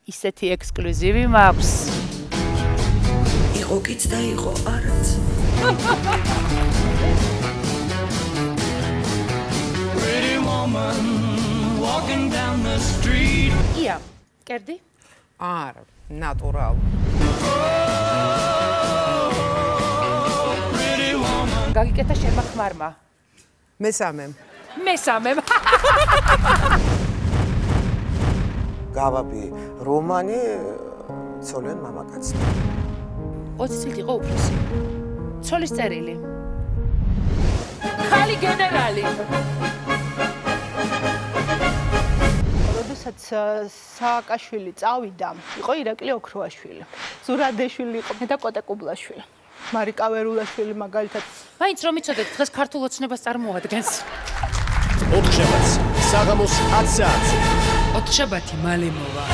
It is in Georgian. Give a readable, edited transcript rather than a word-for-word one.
ისეთი ექსკლუზივი მაქვს. იყო კიც და იყო არც. Pretty woman walking down the street. ია, კერდი? არა, ნატურალ. Pretty woman. გაგიკეთა შენმა ხმარმა. მესამემ. გავაბი რომანი ცოლიან მამაკაცთან. 20 წლით იყო უფროსი. ცოლის წერილი. ხალი გენერალი. როდესაც სააკაშვილი წავიდა, იყო ირაკლი ოქროაშვილი. ზურადეშვილი იყო და კოტე კუბლაშვილი. მარიკა ვერულაშვილი მაგალითად. მაინც რომ იცოდეთ, დღეს ქართულ ოცნებას წარმოადგენს. ოთხშაბათს საღამოს 10 საათზე. ოთხშაბათი მალე მოვა.